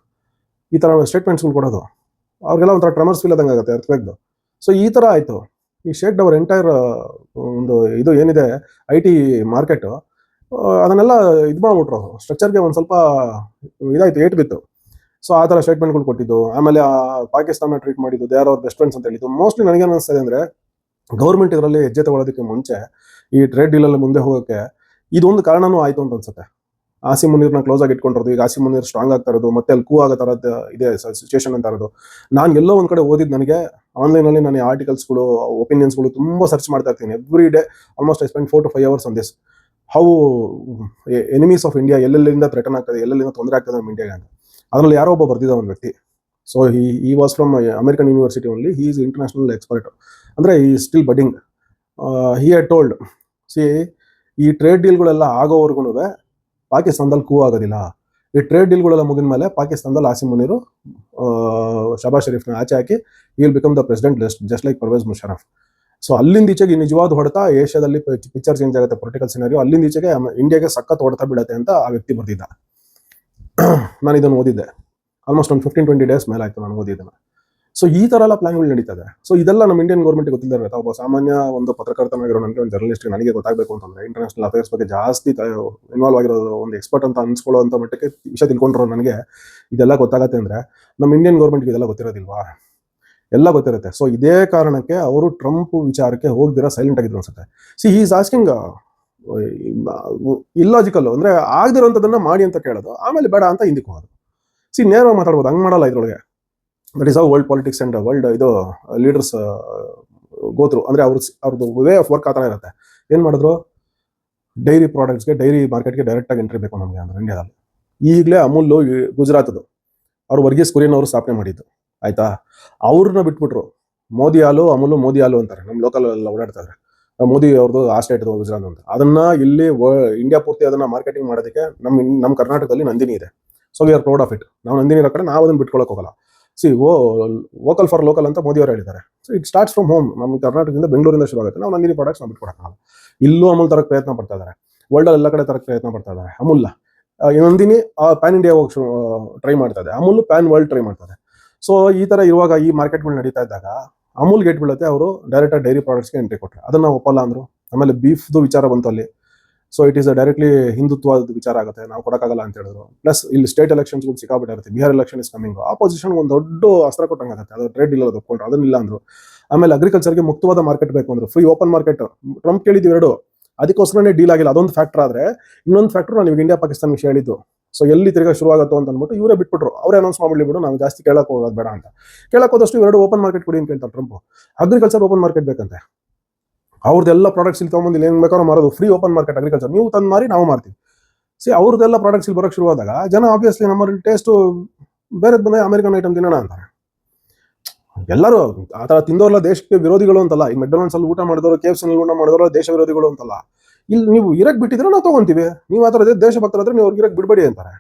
ಈ ಥರ ಸ್ಟೇಟ್ಮೆಂಟ್ಸ್ಗಳು ಕೊಡೋದು ಅವ್ರಿಗೆಲ್ಲ ಒಂಥರ ಟ್ರಮರ್ಸ್ ಫೀಲ್ ಆದಂಗೆ ಆಗುತ್ತೆ, ಎರ್ತ್ಬೇಕ್ದು. ಸೊ ಈ ಥರ ಆಯಿತು. ಈ ಶೇಕ್ ಅವರ್ ಎಂಟೈರ್ ಒಂದು ಇದು ಏನಿದೆ IT ಮಾರ್ಕೆಟು, ಅದನ್ನೆಲ್ಲ ಇದು ಮಾಡ್ಬಿಟ್ರು, ಸ್ಟ್ರಕ್ಚರ್ಗೆ ಒಂದು ಸ್ವಲ್ಪ ಇದಾಯಿತು, ಏಟ್ ಬಿತ್ತು. ಸೊ ಆ ಥರ ಸ್ಟೇಟ್ಮೆಂಟ್ಗಳು ಕೊಟ್ಟಿದ್ದು. ಆಮೇಲೆ ಪಾಕಿಸ್ತಾನ ಟ್ರೀಟ್ ಮಾಡಿದ್ದು, they are hour best friends ಅಂತ ಹೇಳಿದ್ದು. ಮೋಸ್ಟ್ಲಿ ನನಗೇನು ಅನಿಸ್ತದೆ ಅಂದರೆ, ಗೌರ್ಮೆಂಟ್ ಇದರಲ್ಲಿ ಹೆಜ್ಜೆ ತಗೊಳ್ಳೋದಕ್ಕೆ ಮುಂಚೆ ಈ ಟ್ರೇಡ್ ಡೀಲಲ್ಲಿ ಮುಂದೆ ಹೋಗೋಕ್ಕೆ ಇದೊಂದು ಕಾರಣನೂ ಆಯಿತು ಅಂತ ಅನ್ಸುತ್ತೆ. ಆಸಿಮ್ ಮುನೀರ್ನ ಕ್ಲೋಸ್ ಆಗಿ ಇಟ್ಕೊಂಡಿರೋದು, ಈಗ ಆಸಿಮ್ ಮುನೀರ್ ಸ್ಟ್ರಾಂಗ್ ಆಗ್ತಾ ಇರೋದು, ಮತ್ತೆ ಅಲ್ಲಿ ಆಗೋ ಥರದ್ದು ಇದೆ ಸಿಚುವೇಶನ್ ಅಂತ ಇರೋದು. ನಾನು ಎಲ್ಲೋ ಒಂದು ಕಡೆ ಓದಿದ್ದು, ನನಗೆ ಆನ್ಲೈನಲ್ಲಿ ನಾನು ಆರ್ಟಿಕಲ್ಸ್ಗಳು, ಒಪಿನಿಯನ್ಸ್ಗಳು ತುಂಬ ಸರ್ಚ್ ಮಾಡ್ತಾ ಇರ್ತೀನಿ every day. Almost I spend 4 to 5 hours on this. How enemies of India ಎಲ್ಲೆಲ್ಲಿಂದ ಥ್ರೆಟನ್ ಆಗ್ತದೆ, ಎಲ್ಲೆಲ್ಲಿಂದ ತೊಂದರೆ ಆಗ್ತದೆ ನಮ್ಮ ಇಂಡಿಯಾಗೆ ಅಂತ. ಅದರಲ್ಲಿ ಯಾರೋ ಒಬ್ಬ ಬರ್ದಿದ್ದ ಒಂದು ವ್ಯಕ್ತಿ. So he was from American university only, he is international expert, ಅಂದರೆ ಈ still budding. He had told, C ಈ ಟ್ರೇಡ್ ಡೀಲ್ಗಳೆಲ್ಲ ಆಗೋವರೆಗೂ ಪಾಕಿಸ್ತಾನದಲ್ಲಿ ಆಗೋದಿಲ್ಲ. ಈ ಟ್ರೇಡ್ ಡೀಲ್ಗಳೆಲ್ಲ ಮುಗಿದ ಮೇಲೆ ಪಾಕಿಸ್ತಾನದಲ್ಲಿ ಆಸಿಮ್ ಮುನೀರು ಶಹಬಾಜ್ ಶರೀಫ್ನ ಆಚೆ ಹಾಕಿ ಈ will become the president just like Pervez Musharraf. So ಅಲ್ಲಿಂದ ಈಚೆಗೆ ನಿಜವಾದ ಹೊಡೆತ ಏಷ್ಯಾದಲ್ಲಿ ಪಿಕ್ಚರ್ ಚೇಂಜ್ ಆಗುತ್ತೆ, ಪೊಲಿಟಿಕಲ್ ಸಿನಾರಿಯೋ. ಅಲ್ಲಿಂದ ಈಚೆಗೆ ಇಂಡಿಯಾಗೆ ಸಖತ್ ಹೊಡೆತ ಬೀಳುತ್ತೆ ಅಂತ ಆ ವ್ಯಕ್ತಿ ಬರ್ತಿದ್ದ. ನಾನು ಇದನ್ನು ಓದಿದ್ದೆ, ಆಲ್ಮೋಸ್ಟ್ ಒಂದು 15-20 ಡೇಸ್ ಮೇಲೆ ಆಯಿತು ನಾನು ಓದಿದ್ದನ್ನು. ಸೊ ಈ ಥರ ಎಲ್ಲ ಪ್ಲಾನ್ಗಳು ನಡೀತದೆ. ಸೊ ಇದೆಲ್ಲ ನಮ್ಮ ಇಂಡಿಯನ್ ಗೌರ್ಮೆಂಟ್ಗೆ ಗೊತ್ತಿಲ್ಲದೆ ಇರುತ್ತೆ. ಒಬ್ಬ ಸಾಮಾನ್ಯ ಒಂದು ಪತ್ರಕರ್ತನಾಗಿರೋ ನನಗೆ, ಒಂದು ಜರ್ನಲಿಸ್ಟ್ ನನಗೆ ಗೊತ್ತಾಗಬೇಕು ಅಂತಂದರೆ, ಇಂಟರ್ನ್ಯಾಷನಲ್ ಅಫೇರ್ಸ್ ಬಗ್ಗೆ ಜಾಸ್ತಿ ಇನ್ವಾಲ್ವ್ ಆಗಿರೋದು, ಒಂದು ಎಕ್ಸ್ಪರ್ಟ್ ಅಂತ ಅನ್ಸ್ಕೊಳ್ಳೋ ಅಂತ ಮಟ್ಟಕ್ಕೆ ವಿಷಯ ತಿಳ್ಕೊಂಡ್ರು ನನಗೆ ಇದೆಲ್ಲ ಗೊತ್ತಾಗತ್ತೆ ಅಂದರೆ, ನಮ್ಮ ಇಂಡಿಯನ್ ಗೌರ್ಮೆಂಟ್ಗೆ ಇದೆಲ್ಲ ಗೊತ್ತಿರೋದಿಲ್ವಾ? ಎಲ್ಲ ಗೊತ್ತಿರುತ್ತೆ. ಸೊ ಇದೇ ಕಾರಣಕ್ಕೆ ಅವರು ಟ್ರಂಪ್ ವಿಚಾರಕ್ಕೆ ಹೋಗ್ದಿರ ಸೈಲೆಂಟ್ ಆಗಿದ್ರು ಅನ್ಸುತ್ತೆ. ಸಿ ಈಸ್ ಆಸ್ಕಿಂಗ್ ಇಲ್ಲಾಜಿಕಲ್, ಅಂದರೆ ಆಗದಿರೋಂಥದ್ದನ್ನು ಮಾಡಿ ಅಂತ ಕೇಳೋದು, ಆಮೇಲೆ ಬೇಡ ಅಂತ ಹಿಂದಕ್ಕೆ ಹೋಗೋದು. ಸಿ ನೇರವಾಗಿ ಮಾತಾಡ್ಬೋದು, ಹಂಗೆ ಮಾಡಲ್ಲ ಇದ್ರೊಳಗೆ. That is how world politics and world ಇದು ಲೀಡರ್ಸ್ ಗೋತ್ರು. ಅಂದರೆ ಅವ್ರದ್ದು ವೇ ಆಫ್ ವರ್ಕ್ ಆ ಥರ ಇರುತ್ತೆ. ಏನು ಮಾಡಿದ್ರು, ಡೈರಿ ಪ್ರಾಡಕ್ಟ್ಸ್ಗೆ, ಡೈರಿ ಮಾರ್ಕೆಟ್ಗೆ ಡೈರೆಕ್ಟಾಗಿ ಎಂಟ್ರಿ ಬೇಕು ನಮಗೆ ಅಂದರೆ ಇಂಡಿಯಾದಲ್ಲಿ. ಈಗಲೇ ಅಮೂಲ್ ಗುಜರಾತದು ಅವರು ವರ್ಗೀಸ್ ಕುರಿಯನ್ ಅವರು ಸ್ಥಾಪನೆ ಮಾಡಿದ್ದು, ಆಯಿತಾ? ಅವ್ರನ್ನ ಬಿಟ್ಬಿಟ್ರು. ಮೋದಿ ಹಾಲು ಅಮೂಲು ಮೋದಿ ಹಾಲು ಅಂತಾರೆ, ನಮ್ಮ ಲೋಕಲ್ ಎಲ್ಲ ಓಡಾಡ್ತಾ ಇದ್ದಾರೆ. ಮೋದಿ ಅವ್ರದ್ದು ಆ ಸ್ಟೇಟ್ದು ಗುಜರಾತ್ ಅಂತ. ಅದನ್ನು ಇಲ್ಲಿ ಇಂಡಿಯಾ ಪೂರ್ತಿ ಅದನ್ನು ಮಾರ್ಕೆಟಿಂಗ್ ಮಾಡೋದಕ್ಕೆ ನಮ್ಮ ಕರ್ನಾಟಕದಲ್ಲಿ ನಂದಿನಿ ಇದೆ. So we are proud of it. ನಾವು ನಂದಿನಿ ಇರೋ ಕಡೆ ನಾವು ಅದನ್ನು ಬಿಟ್ಕೊಳ್ಳೋಕೆ ಹೋಗಲ್ಲ. ಸಿ ವೋಕಲ್ ಫಾರ್ ಲೋಕಲ್ ಅಂತ ಮೋದಿ ಅವರು ಹೇಳಿದ್ದಾರೆ. So it starts from home. ನಮ್ಮ ಕರ್ನಾಟಕದಿಂದ, ಬೆಂಗಳೂರಿಂದ ಶುರು ಆಗುತ್ತೆ. ನಾವು ನಂದಿನಿ ಪ್ರಾಡಕ್ಟ್ಸ್ ನಾವು ಬಿಟ್ಕೊಡೋಕ್ಕಾಗಲ್ಲ. ಇಲ್ಲೂ ಅಮೂಲ್ ತರಕ್ಕೆ ಪ್ರಯತ್ನ ಪಡ್ತಾ ಇದ್ದಾರೆ, ವರ್ಲ್ಡಲ್ಲಿ ಎಲ್ಲ ಕಡೆ ತರಕ್ಕೆ ಪ್ರಯತ್ನ ಪಡ್ತಾ ಇದ್ದಾರೆ. ಅಮೂಲ್ ನಂದಿನಿ ಪ್ಯಾನ್ ಇಂಡಿಯಾ ಹೋಗಿ ಟ್ರೈ ಮಾಡ್ತಾ ಇದೆ, ಅಮೂಲ್ ಪ್ಯಾನ್ ವರ್ಲ್ಡ್ ಟ್ರೈ ಮಾಡ್ತಾರೆ. ಸೊ ಈ ಥರ ಇರುವಾಗ, ಈ ಮಾರ್ಕೆಟ್ಗಳು ನಡೀತಾ ಇದ್ದಾಗ ಅಮೂಲ್ ಗೇಟ್ ಬೀಳುತ್ತೆ, ಅವರು ಡೈರೆಕ್ಟಾಗಿ ಡೈರಿ ಪ್ರಾಡಕ್ಟ್ಸ್ಗೆ ಎಂಟ್ರಿ ಕೊಟ್ಟರೆ ಅದನ್ನು ನಾವು ಒಪ್ಪಲ್ಲ ಅಂದರು. ಆಮೇಲೆ ಬೀಫ್ದು ವಿಚಾರ ಬಂತು ಅಲ್ಲಿ. ಸೊ ಇಟ್ ಈಸ್ ಡೈರೆಕ್ಟ್ಲಿ ಹಿಂದುತ್ವದ ವಿಚಾರ ಆಗುತ್ತೆ, ನಾವು ಕೊಡೋಕ್ಕಾಗಲ್ಲ ಅಂತ ಹೇಳಿದ್ರು. ಪ್ಲಸ್ ಇಲ್ಲಿ ಸ್ಟೇಟ್ ಎಲೆಕ್ಷನ್ಸ್ಗಳು ಸಿಕ್ಕಾಬಿಟ್ಟೆ ಇರುತ್ತೆ, Bihar election is coming, opposition ಒಂದು ದೊಡ್ಡ ಅಸ್ತ್ರ ಕೊಟ್ಟಂಗಾಗುತ್ತೆ, ಅದು ಟ್ರೇಡ್ ಡೀಲ್ ಒಪ್ಕೊಂಡ್ರು, ಅದನ್ನಿಲ್ಲ ಅಂದರು. ಆಮೇಲೆ ಅಗ್ರಿಕಲ್ಚರ್ಗೆ ಮುಕ್ತವಾದ ಮಾರ್ಕೆಟ್ ಬೇಕು ಅಂದರು, ಫ್ರೀ ಓಪನ್ ಮಾರ್ಕೆಟ್. ಟ್ರಂಪ್ ಕೇಳಿದ್ವಿ ಎರಡು, ಅದಕ್ಕೋಸ್ಕರನೇ ಡೀಲ್ ಆಗಿಲ್ಲ. ಅದೊಂದು ಫ್ಯಾಕ್ಟರ್ ಆದರೆ ಇನ್ನೊಂದು ಫ್ಯಾಕ್ಟರ್ ನಾನು ಇವಾಗ ಇಂಡಿಯಾ ಪಾಕಿಸ್ತಾನ ವಿಷಯ ಹೇಳಿದ್ದು. ಸೊ ಎಲ್ಲಿ ತಿರ್ಗಾ ಶುರು ಆಗುತ್ತೋ ಅಂತ ಅಂದ್ಬಿಟ್ಟು ಇವರೇ ಬಿಟ್ಬಿಟ್ರು, ಅವರೇ ಅನೌನ್ಸ್ ಮಾಡಿಬಿಡು, ನಾವು ಜಾಸ್ತಿ ಕೇಳಕ್ಕೆ ಹೋಗೋದು ಬೇಡ ಅಂತ. ಕೇಳಕ್ಕೆ ಹೋದಷ್ಟು ಇವೆರಡು ಓಪನ್ ಮಾರ್ಕೆಟ್ ಕೊಡಿ ಅಂತ ಕೇಳ್ತಾರೆ ಟ್ರಂಪ್. ಅಗ್ರಿಕಲ್ಚರ್ ಓಪನ್ ಮಾರ್ಕೆಟ್ ಬೇಕಂತೆ, ಅವ್ರದ್ದೆಲ್ಲ ಪ್ರಾಡಕ್ಟ್ಸ್ ಇಲ್ಲಿ ತೊಗೊಂಬಂದು ಏನು ಬೇಕಾದ್ರೂ ಮಾರೋದು, ಫ್ರೀ ಓಪನ್ ಮಾರ್ಕೆಟ್ ಅಗ್ರಿಕಲ್ಚರ್, ನೀವು ತಂದು ಮಾರಿ ನಾವು ಮಾಡ್ತೀವಿ. ಅವ್ರದ್ದೆಲ್ಲ ಪ್ರಾಡಕ್ಟ್ಸ್ ಇಲ್ಲಿ ಬರೋಕ್ಕೆ ಶುರುವಾದಾಗ ಜನ ಆಬ್ವಿಯಸ್ಲಿ ನಮ್ಮಲ್ಲಿ ಟೇಸ್ಟು ಬೇರೆದು ಬಂದಾಗ ಅಮೆರಿಕನ್ ಐಟಮ್ ತಿನ್ನೋಣ ಅಂತಾರೆ. ಎಲ್ಲರೂ ಆ ಥರ ತಿಂದೋರ್ಲ ದೇಶಕ್ಕೆ ವಿರೋಧಿಗಳು ಅಂತಲ್ಲ. ಈಗ ಮೆಕ್ಡೊನಾಲ್ಡ್ಸ್ ಅಲ್ಲಿ ಊಟ ಮಾಡಿದವರು, KFC ನಲ್ಲಿ ಊಟ ಮಾಡಿದವರು ದೇಶ ವಿರೋಧಿಗಳು ಅಂತಲ್ಲ. ಇಲ್ಲಿ ನೀವು ಇರಕ್ಕೆ ಬಿಟ್ಟಿದ್ರೆ ನಾವು ತೊಗೊಂತೀವಿ, ನೀವು ಆ ಥರ ದೇಶಭಕ್ತರಾದ್ರೆ ನೀವು ಅವ್ರಿಗೆ ಇರಕ್ಕೆ ಬಿಡಬೇಡಿ ಅಂತಾರೆ.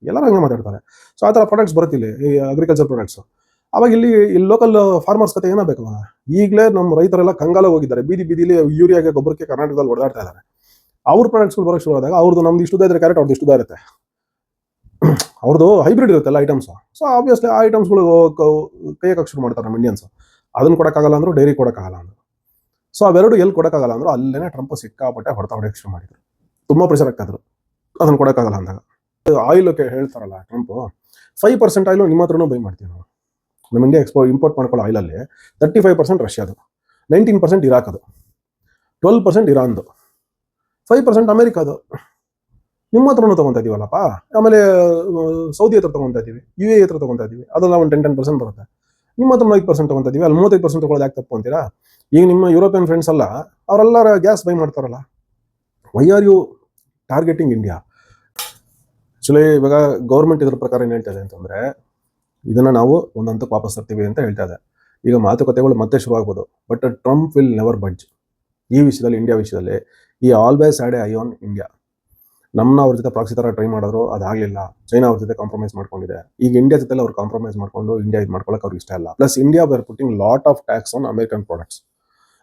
ಎಲ್ಲರೂ ಹಂಗೆ ಮಾತಾಡ್ತಾರೆ. ಸೊ ಆ ಥರ ಪ್ರಾಡಕ್ಟ್ಸ್ ಬರುತ್ತಿಲ್ಲ, ಈ ಅಗ್ರಿಕಲ್ಚರ್ ಪ್ರಾಡಕ್ಟ್ಸ್. ಅವಾಗ ಇಲ್ಲಿ ಲೋಕಲ್ ಫಾರ್ಮರ್ಸ್ ಕತೆ ಏನಾಗಬೇಕು? ಈಗಲೇ ನಮ್ಮ ರೈತರೆಲ್ಲ ಕಂಗಾಲ ಹೋಗಿದ್ದಾರೆ, ಬೀದಿಲಿ ಯೂರಿಯಾಗೆ ಗೊಬ್ಬರಕ್ಕೆ ಕರ್ನಾಟಕದಲ್ಲಿ ಹೊಡೆದಾಡ್ತಾ ಇದ್ದಾರೆ. ಅವ್ರ ಪ್ರಾಡಕ್ಟ್ಸ್ಗಳು ಬರೋಕ್ಕೆ ಶುರು ಆದಾಗ ಅವ್ರದ್ದು ನಮ್ದು ಇಷ್ಟುದ ಇದ್ರೆ ಕ್ಯಾರೆಟ್ ಅವ್ರದ್ದು ಇಷ್ಟುದ ಇರುತ್ತೆ, ಅವ್ರದ್ದು ಹೈಬ್ರಿಡ್ ಇರುತ್ತಲ್ಲ ಐಟಮ್ಸ್. ಸೊ ಆಬ್ವಿಯಸ್ಲಿ ಆ ಐಟಮ್ಸ್ಗಳು ಕೈಯಕ್ಕೆ ಶುರು ಮಾಡ್ತಾರೆ ನಮ್ಮ ಇಂಡಿಯನ್ಸ್. ಅದನ್ನು ಕೊಡೋಕ್ಕಾಗಲ್ಲ ಅಂದರು, ಡೈರಿ ಕೊಡೋಕ್ಕಾಗಲ್ಲ ಅಂದರು. ಸೊ ಅವೆರಡು ಎಲ್ಲಿ ಕೊಡೋಕ್ಕಾಗಲ್ಲ ಅಂದರು, ಅಲ್ಲೇ ಟ್ರಂಪ್ ಸಿಕ್ಕಾಪಟ್ಟೆ ಹೊಡೆಯೋಕ್ಕೆ ಶುರು ಮಾಡಿದ್ರು, ತುಂಬ ಪ್ರೆಷರ್ ಆಗ್ತಾಯಿದ್ರು ಅದನ್ನು ಕೊಡೋಕ್ಕಾಗಲ್ಲ ಅಂದಾಗ. ಆಯಿಲ್ ಹೇಳ್ತಾರಲ್ಲ ಟ್ರಂಪು, 5% ಆಯಿಲು ನಿಮ್ಮ ಹತ್ರನೂ ಬೈ ಮಾಡ್ತೀವಿ ನಾವು. ನಮ್ಮ ಇಂಡಿಯಾ ಇಂಪೋರ್ಟ್ ಮಾಡ್ಕೊಳ್ಳೋ ಆಯಿಲಲ್ಲಿ 35% ರಷ್ಯಾದು, 19% ಇರಾಕದು, 12% ಇರಾನ್ದು, 5% ಅಮೆರಿಕಾದು. ನಿಮ್ಮ ಹತ್ರನೂ ತೊಗೊತಾ ಇದೀವಲ್ಲಪ್ಪ. ಆಮೇಲೆ ಸೌದಿ ಹತ್ರ ತೊಗೊತಾ ಇದ್ದೀವಿ, UAE ಹತ್ರ ತೊಗೊತಾ ಇದ್ದೀವಿ, ಅದೆಲ್ಲ ಒಂದು 10% ಬರುತ್ತೆ. ನಿಮ್ಮ ಹತ್ರ 5% ತೊಗೊತಾ ಇದೀವಿ, ಅಲ್ಲಿ 35% ತೊಗೊಳ್ಳೋದು ಯಾಕೆ ತಪ್ಪು ಅಂತೀರಾ? ಈಗ ನಿಮ್ಮ ಯುರೋಪಿಯನ್ ಫ್ರೆಂಡ್ಸ್ ಎಲ್ಲ ಅವರೆಲ್ಲ ಗ್ಯಾಸ್ ಬೈ ಮಾಡ್ತಾರಲ್ಲ, why are you targeting India? Actually ಇವಾಗ ಗೌರ್ಮೆಂಟ್ ಇದ್ರ ಪ್ರಕಾರ ಏನು ಹೇಳ್ತಾ ಇದೆ ಅಂತಂದರೆ, ಇದನ್ನು ನಾವು ಒಂದು ಹಂತಕ್ಕೆ ವಾಪಸ್ ತರ್ತೀವಿ ಅಂತ ಹೇಳ್ತಾ ಇದೆ. ಈಗ ಮಾತುಕತೆಗಳು ಮತ್ತೆ ಶುರು ಆಗ್ಬೋದು, ಬಟ್ ಟ್ರಂಪ್ ವಿಲ್ ನೆವರ್ ಬಡ್ಜ್ ಈ ವಿಷಯದಲ್ಲಿ. ಇಂಡಿಯಾ ವಿಷಯದಲ್ಲಿ ಈ always had A I on India. ಅವ್ರ ಜೊತೆ ಪ್ರಾಕ್ಸಿ ಥರ ಟ್ರೈ ಮಾಡಿದ್ರು, ಅದಾಗಲಿಲ್ಲ. ಚೈನಾ ಅವ್ರ ಜೊತೆ ಕಾಂಪ್ರಮೈಸ್ ಮಾಡ್ಕೊಂಡಿದೆ. ಈಗ ಇಂಡಿಯಾ ಜೊತೆ ಅವ್ರು ಕಾಂಪ್ರಮೈಸ್ ಮಾಡ್ಕೊಂಡು ಇಂಡಿಯಾ ಇದು ಮಾಡ್ಕೊಳ್ಳೋಕೆ ಅವ್ರಿಗೆ ಇಷ್ಟ ಇಲ್ಲ. Plus India were putting lot of tax on American products.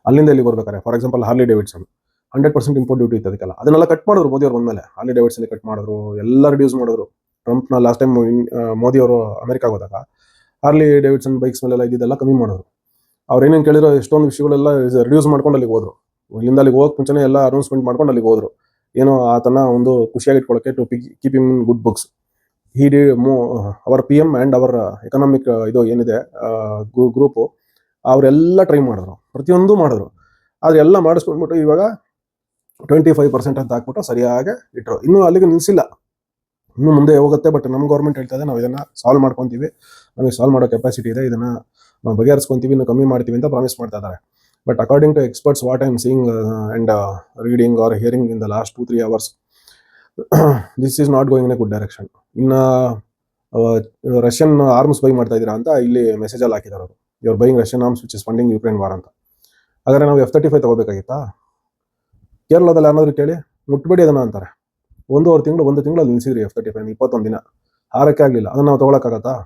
ಅಲ್ಲಿಂದ ಇಲ್ಲಿ ಬರ್ಬೇಕಾರೆ for example Harley Davidson 100% import duty ಇತ್ತು, ಅದಕ್ಕೆಲ್ಲ ಅದನ್ನೆಲ್ಲ ಕಟ್ ಮಾಡಿದ್ರು ಮೋದಿ ಅವ್ರು ಬಂದಮೇಲೆ. ಹಾರ್ಲಿ ಡೇವಿಡ್ಸನ್ ಕಟ್ ಮಾಡಿದ್ರು, ಎಲ್ಲ ರಿಡ್ಯೂಸ್ ಮಾಡಿದ್ರು. ಟ್ರಂಪ್ನ ಲಾಸ್ಟ್ ಟೈಮ್ ಮೋದಿ ಅವರು ಅಮೆರಿಕಾಗೆ ಹೋದಾಗ ಹಾರ್ಲಿ ಡೇವಿಡ್ಸನ್ ಬೈಕ್ಸ್ ಮೇಲೆಲ್ಲ ಇದೆಲ್ಲ ಕಮ್ಮಿ ಮಾಡಿದ್ರು. ಅವ್ರು ಏನೇನು ಕೇಳಿರೋ ಎಷ್ಟೊಂದು ವಿಷಯಗಳೆಲ್ಲ ರಿಡ್ಯೂಸ್ ಮಾಡ್ಕೊಂಡು ಅಲ್ಲಿಗೆ ಹೋದ್ರು. ಇಲ್ಲಿಂದ ಅಲ್ಲಿಗೆ ಹೋಗಕ್ಕೆ ಮುಂಚೆನೇ ಎಲ್ಲ ಅನೌನ್ಸ್ಮೆಂಟ್ ಮಾಡ್ಕೊಂಡು ಅಲ್ಲಿಗೆ ಹೋದ್ರು. ಏನೋ ಆತನ ಒಂದು ಖುಷಿಯಾಗಿ ಇಟ್ಕೊಳ್ಳೋಕ್ಕೆ, to keep him in good books. He ಡಿ our PM and our economic ಇದು ಏನಿದೆ ಗ್ರೂಪು, ಅವರೆಲ್ಲ ಟ್ರೈ ಮಾಡಿದ್ರು, ಪ್ರತಿಯೊಂದು ಮಾಡಿದ್ರು. ಆದರೆ ಎಲ್ಲ ಮಾಡಿಸ್ಕೊಂಡ್ಬಿಟ್ಟು ಇವಾಗ 25% ಅಂತ ಹಾಕ್ಬಿಟ್ಟು ಸರಿಯಾಗಿ ಇಟ್ಟರು. ಇನ್ನೂ ಅಲ್ಲಿಗೆ ನಿಲ್ಲಿಸಿಲ್ಲ, ಇನ್ನೂ ಮುಂದೆ ಹೋಗುತ್ತೆ. ಬಟ್ ನಮ್ಮ ಗೌರ್ಮೆಂಟ್ ಹೇಳ್ತಾ ಇದೆ, ನಾವು ಇದನ್ನು ಸಾಲ್ವ್ ಮಾಡ್ಕೊತೀವಿ, ನಮಗೆ ಸಾಲ್ವ್ ಮಾಡೋ ಕೆಪಾಸಿಟಿ ಇದೆ, ಇದನ್ನು ನಾವು ಬಗೆಹರಿಸ್ಕೊತೀವಿ, ಇನ್ನು ಕಮ್ಮಿ ಮಾಡ್ತೀವಿ ಅಂತ ಪ್ರಾಮಿಸ್ ಮಾಡ್ತಾ ಇದ್ದಾರೆ. But according to experts, what I'm seeing and reading or hearing in the last 2-3 hours, this is not going in a good direction. ಇನ್ನು ರಷ್ಯನ್ ಆರ್ಮ್ಸ್ ಬೈ ಮಾಡ್ತಾ ಇದ್ದೀರಾ ಅಂತ ಇಲ್ಲಿ ಮೆಸೇಜಲ್ಲಿ ಹಾಕಿದ್ದಾರೆ ಅವರು. Your buying Russian arms which is funding Ukraine war ಅಂತ. ಹಾಗಾದ್ರೆ ನಾವು F-35 ತಗೋಬೇಕಾಗಿತ್ತಾ? ಕೇರಳದಲ್ಲಿ ಏನಾದರೂ ಕೇಳಿ, ಮುಟ್ಬೇಡಿ ಅದನ್ನು ಅಂತಾರೆ. ಒಂದು ತಿಂಗಳು ಅಲ್ಲಿ ನಿಲ್ಸಿದ್ರಿ F-35 21 ದಿನ, ಹಾರಕ್ಕೆ ಆಗಲಿಲ್ಲ. ಅದನ್ನು ನಾವು ತೊಗೊಳಕ್ಕಾಗತ್ತಾ?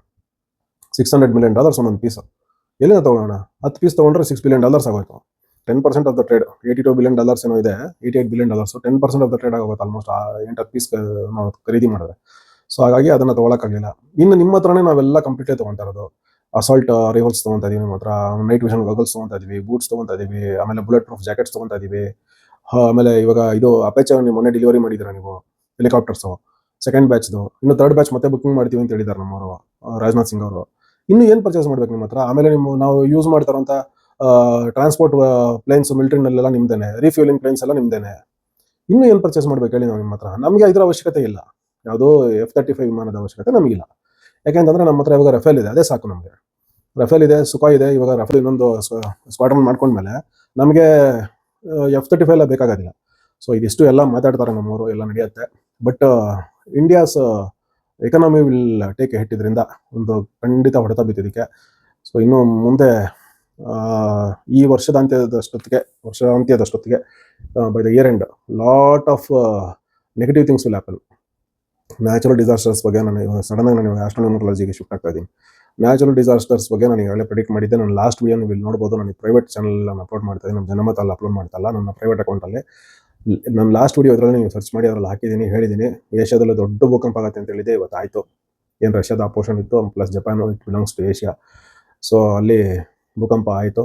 $600 million ಒಂದೊಂದು ಪೀಸ್. ಎಲ್ಲಿಂದ ತೊಗೊಳ್ಳೋಣ? 10 ಪೀಸ್ ತೊಗೊಂಡ್ರೆ $6 billion ಆಗೋಯ್ತು. 10% ಆಫ್ ದ ಟ್ರೇಡ್, $82 billion ಏನೋ ಇದೆ, $88 billion, 10% ಆಫ್ ದ ಟ್ರೇಡ್ ಆಗೋಗುತ್ತೆ. ಆಲ್ಮೋಸ್ಟ್ 8-10 ಪೀಸ್ ನಾವು ಖರೀದಿ ಮಾಡಿದ್ರೆ. ಸೊ ಹಾಗಾಗಿ ಅದನ್ನು ತೊಗೊಳಕ್ಕಾಗಲಿಲ್ಲ. ಇನ್ನು ನಿಮ್ಮ ಹತ್ರನೇ ನಾವೆಲ್ಲ ಕಂಪ್ಲೀಟ್ಲಿ ತೊಗೊತಾ ಇರೋದು. ಅಸಾಲ್ಟ್ ರೈಫಲ್ಸ್ ತೊಗೊತಾ ಇದೀವಿ, ನಿಮ್ಮ ಹತ್ರ ನೈಟ್ ವಿಷನ್ ಗಾಗಲ್ಸ್ ತೊಗೊತಾ ಇದೀವಿ, ಬೂಟ್ಸ್ ತೊಗೊತಾ ಇದೀವಿ, ಆಮೇಲೆ ಬುಲೆಟ್ ಪ್ರೂಫ್ ಜಾಕೆಟ್ಸ್ ತೊಗೊತಾ ಇದೀವಿ. ಆಮೇಲೆ ಇವಾಗ ಇದು ಅಪೇಚರ್ ನೀವು ಮೊನ್ನೆ ಡೆಲಿವರಿ ಮಾಡಿದ್ದೀರಾ ನೀವು, ಹೆಲಿಕಾಪ್ಟರ್ಸು ಸೆಕೆಂಡ್ ಬ್ಯಾಚ್ದು. ಇನ್ನು ಥರ್ಡ್ ಬ್ಯಾಚ್ ಮತ್ತೆ ಬುಕಿಂಗ್ ಮಾಡ್ತೀವಿ ಅಂತ ಹೇಳಿದ್ದಾರೆ ನಮ್ಮವರು, ರಾಜನಾಥ್ ಸಿಂಗ್ ಅವರು. ಇನ್ನು ಏನು ಪರ್ಚೇಸ್ ಮಾಡ್ಬೇಕು ನಿಮ್ಮ ಹತ್ರ? ಆಮೇಲೆ ನಾವು ಯೂಸ್ ಮಾಡ್ತಾರಂಥ ಟ್ರಾನ್ಸ್ಪೋರ್ಟ್ ಪ್ಲೇನ್ಸ್ ಮಿಲಿಟರಿನಲ್ಲೆಲ್ಲ ನಿಮ್ದೇನೆ, ರೀಫ್ಯೂಲಿಂಗ್ ಪ್ಲೇನ್ಸ್ ಎಲ್ಲ ನಿಮ್ದೇನೆ. ಇನ್ನೂ ಏನು ಪರ್ಚೇಸ್ ಮಾಡ್ಬೇಕು ಹೇಳಿ ನಾವು ನಿಮ್ಮ ಹತ್ರ? ನಮಗೆ ಇದರ ಅವಶ್ಯಕತೆ ಇಲ್ಲ, ಯಾವುದೋ F-35 ವಿಮಾನದ ಅವಶ್ಯಕತೆ ನಮಗಿಲ್ಲ. ಯಾಕೆಂತಂದರೆ ನಮ್ಮ ಹತ್ರ ಇವಾಗ ರಫೇಲ್ ಇದೆ, ಅದೇ ಸಾಕು ನಮಗೆ. ರಫೇಲ್ ಇದೆ, ಸುಖಾಯ್ ಇದೆ. ಇವಾಗ ರಫೇಲ್ ಇನ್ನೊಂದು ಸ್ಕ್ವಾಡ್ರನ್ ಮಾಡ್ಕೊಂಡ್ಮೇಲೆ ನಮಗೆ F-35 ಎಲ್ಲ ಬೇಕಾಗೋದಿಲ್ಲ. ಸೊ ಇದಿಷ್ಟು ಎಲ್ಲ ಮಾತಾಡ್ತಾರೆ ನಮ್ಮವರು, ಎಲ್ಲ ನಡೆಯುತ್ತೆ. But India's economy will take a hit. ಇದರಿಂದ ಒಂದು ಖಂಡಿತ ಹೊಡೆತ ಬಿದ್ದಿದ್ದಕ್ಕೆ. ಸೊ ಇನ್ನು ಮುಂದೆ ಈ ವರ್ಷಾಂತ್ಯದಷ್ಟೊತ್ತಿಗೆ by the year end lot of negative things will happen. Natural disasters ಬಗ್ಗೆ ನಾನು ಸಡನ್ನಾಗಿ ನಾನು ಆಸ್ಟ್ರೋನ್ಯೂಮರಾಲಜಿಗೆ ಶಿಫ್ಟ್ ಆಗ್ತಾ ಇದ್ದೀನಿ. ನ್ಯಾಚುರಲ್ ಡಿಸಾಸ್ಟರ್ಸ್ ಬಗ್ಗೆ ನಾನು ಈಗಾಗಲೇ ಪ್ರೆಡಿಕ್ಟ್ ಮಾಡಿದ್ದೆ. ನಾನು ಲಾಸ್ಟ್ ವಿಡಿಯೋ ನೀವು ಇಲ್ಲಿ ನೋಡ್ಬೋದು. ನಾನು ಪ್ರೈವೇಟ್ ಚಾನಲ್ ಅಪ್ಲೋಡ್ ಮಾಡ್ತಾ ಇದ್ದೀನಿ, ನಮ್ಮ ಜನಮತಲ್ಲಿ ಅಪ್ಲೋಡ್ ಮಾಡ್ತಾಯಿಲ್ಲ, ನನ್ನ ಪ್ರೈವೇಟ್ ಅಕೌಂಟಲ್ಲಿ. ನನ್ನ ಲಾಸ್ಟ್ ವಿಡಿಯೋ ಇದರಲ್ಲಿ ನೀವು ಸರ್ಚ್ ಮಾಡಿ ಅದರಲ್ಲಿ ಹಾಕಿದ್ದೀನಿ, ಹೇಳಿದ್ದೀನಿ. ಏಷ್ಯಾದಲ್ಲಿ ದೊಡ್ಡ ಭೂಕಂಪ ಆಗುತ್ತೆ ಅಂತ ಹೇಳಿದೆ, ಇವತ್ತಾಯಿತು. ಏನು ರಷ್ಯಾದ ಆ ಪೋರ್ಷನ್ ಇತ್ತು, plus Japan, it belongs to Asia. So ಅಲ್ಲಿ ಭೂಕಂಪ ಆಯಿತು.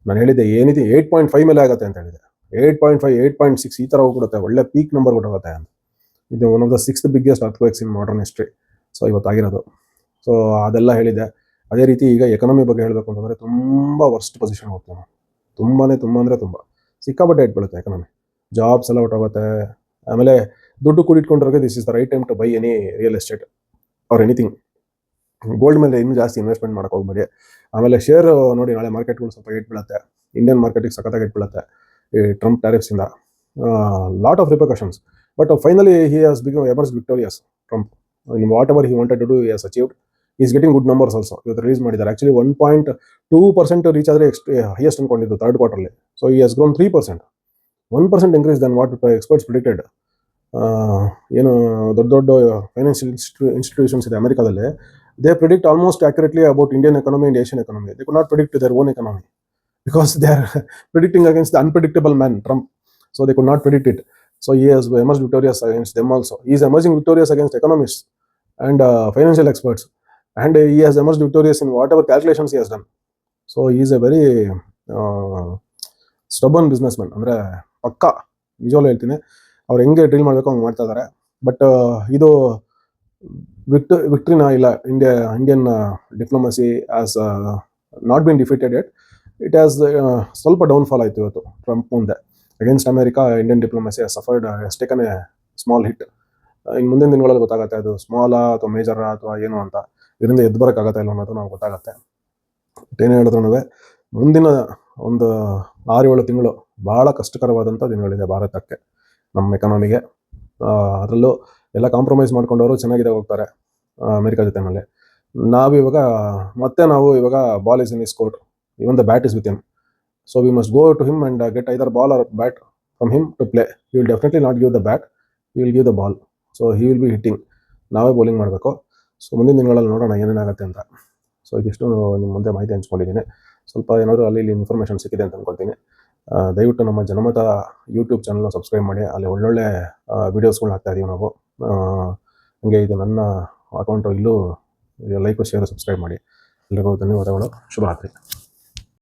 ನಾನು ಹೇಳಿದ್ದೆ ಏನಿದೆ 8.5 ಮೇಲೆ ಆಗುತ್ತೆ ಅಂತ ಹೇಳಿದೆ. 8.5, 8.6 ಈ ಥರ ಹೋಗ್ಬಿಡುತ್ತೆ, ಒಳ್ಳೆ ಪೀಕ್ ನಂಬರ್ ಕೊಟ್ಟೋಗುತ್ತೆ ಅಂತ. ಇದು one of the 6th biggest earthquakes in modern history. So ಇವತ್ತಾಗಿರೋದು. ಸೊ ಅದೆಲ್ಲ ಹೇಳಿದೆ. ಅದೇ ರೀತಿ ಈಗ ಎಕನಾಮಿ ಬಗ್ಗೆ ಹೇಳಬೇಕು ಅಂತಂದರೆ ತುಂಬ ವರ್ಸ್ಟ್ ಪೊಸಿಷನ್ ಹೋಗ್ತೀವಿ ನಾವು. ತುಂಬ ಅಂದರೆ ತುಂಬ ಸಿಕ್ಕಾಪಟ್ಟೆ ಏಟ್ ಬೀಳುತ್ತೆ ಎಕನಾಮಿ. ಜಾಬ್ಸ್ ಎಲ್ಲ ಹೊಟ್ಟೋಗುತ್ತೆ. ಆಮೇಲೆ ದುಡ್ಡು ಕೂಡಿಟ್ಕೊಂಡ್ರೆ this is the right time to buy any real estate or anything. Gold ಮೇಲೆ ಇನ್ನೂ ಜಾಸ್ತಿ ಇನ್ವೆಸ್ಟ್ಮೆಂಟ್ ಮಾಡೋಕೆ ಹೋಗ್ಬೇಡಿ. ಆಮೇಲೆ ಶೇರ್ ನೋಡಿ, ನಾಳೆ ಮಾರ್ಕೆಟ್ಗಳು ಸ್ವಲ್ಪ ಏಟ್ ಬೀಳುತ್ತೆ. ಇಂಡಿಯನ್ ಮಾರ್ಕೆಟಿಗೆ ಸಖತ್ತಾಗಿ ಏಟ್ ಬೀಳುತ್ತೆ ಈ ಟ್ರಂಪ್ ಟ್ಯಾರಿಫ್ಸಿಂದ. Lot of repercussions. But finally he has become emerge victorious. Trump in whatever he wanted to do he has achieved. Is getting good numbers also. ಇವತ್ತು ರಿಲೀಸ್ ಮಾಡಿದ್ದಾರೆ. ಆ್ಯಕ್ಚುಲಿ 1.2% ರೀಚ್ ಆದರೆ highest ಅನ್ಕೊಂಡಿದ್ದು third quarterly. So he has grown 3%. 1% increase then what experts predicted. ಏನು ದೊಡ್ಡ ದೊಡ್ಡ financial institutions ಇದೆ ಅಮೆರಿಕಾದಲ್ಲಿ, they predict almost accurately about Indian economy and Asian economy. They could not predict their own economy because they are predicting against the unpredictable man, Trump. So they could not predict it. So he has emerged victorious against them also. He is emerging victorious against economists and financial experts. And he has emerged victorious in whatever calculations he has done. So he is a very stubborn businessman. ಅಂದರೆ ಪಕ್ಕ ನಿಜವಾಗ್ಲೂ ಹೇಳ್ತೀನಿ, ಅವ್ರು ಹೆಂಗೆ deal ಮಾಡಬೇಕು ಹಂಗೆ ಮಾಡ್ತಾ ಇದ್ದಾರೆ. ಬಟ್ ಇದು ವಿಕ್ಟ್ರಿನ ಇಲ್ಲ. Indian diplomacy as not been defeated at. It has ಸ್ವಲ್ಪ ಡೌನ್ಫಾಲ್ ಆಯಿತು ಇವತ್ತು ಟ್ರಂಪ್ ಮುಂದೆ. Against America Indian diplomacy has suffered, has taken A small hit. ಇನ್ನು ಮುಂದಿನ ದಿನಗಳಲ್ಲಿ ಗೊತ್ತಾಗುತ್ತೆ ಅದು ಸ್ಮಾಲಾ ಅಥವಾ ಮೇಜರಾ ಅಥವಾ ಏನು ಅಂತ. ಇದರಿಂದ ಎದ್ದು ಬರೋಕ್ಕಾಗತ್ತಾ ಇಲ್ಲ ಅನ್ನೋದು ನಾವು ಗೊತ್ತಾಗುತ್ತೆ. ಏನೇ ಹೇಳಿದ್ರು ಮುಂದಿನ ಒಂದು 6-7 ತಿಂಗಳು ಭಾಳ ಕಷ್ಟಕರವಾದಂಥ ದಿನಗಳಿದೆ ಭಾರತಕ್ಕೆ, ನಮ್ಮ ಎಕನಾಮಿಗೆ. ಅದರಲ್ಲೂ ಎಲ್ಲ ಕಾಂಪ್ರಮೈಸ್ ಮಾಡ್ಕೊಂಡವರು ಚೆನ್ನಾಗಿದೆ ಹೋಗ್ತಾರೆ ಅಮೆರಿಕಾ ಜೊತೆನಲ್ಲಿ. ನಾವು ಇವಾಗ ball is in is court, even the bat is with him. So we must go to him and get either ball or bat from him to play. He will definitely not give the bat, he will give the ball. So he will be hitting, ನಾವೇ bowling ಮಾಡಬೇಕು. So ಮುಂದಿನ ದಿನಗಳಲ್ಲಿ ನೋಡೋಣ ಏನೇನಾಗುತ್ತೆ ಅಂತ. So ಇದಿಷ್ಟು ನಿಮ್ಮ ಮುಂದೆ ಮಾಹಿತಿ ಹಂಚ್ಕೊಂಡಿದ್ದೀನಿ. ಸ್ವಲ್ಪ ಏನಾದರೂ ಅಲ್ಲಿ ಇಲ್ಲಿ ಇನ್ಫಾರ್ಮೇಷನ್ ಸಿಕ್ಕಿದೆ ಅಂತ ಅಂದ್ಕೊಳ್ತೀನಿ. ದಯವಿಟ್ಟು ನಮ್ಮ ಜನಮತ ಯೂಟ್ಯೂಬ್ ಚಾನಲ್ನ ಸಬ್ಸ್ಕ್ರೈಬ್ ಮಾಡಿ. ಅಲ್ಲಿ ಒಳ್ಳೊಳ್ಳೆ ವೀಡಿಯೋಸ್ಗಳು ಹಾಕ್ತಾ ಇದ್ದೀವಿ ನಾವು. ಹಾಗೆ ಇದು ನನ್ನ ಅಕೌಂಟು, ಇಲ್ಲೂ ಲೈಕ್ ಶೇರ್ ಸಬ್ಸ್ಕ್ರೈಬ್ ಮಾಡಿ. ಎಲ್ರಿಗೂ ಧನ್ಯವಾದಗಳು. ಶುಭರಾತ್ರಿ.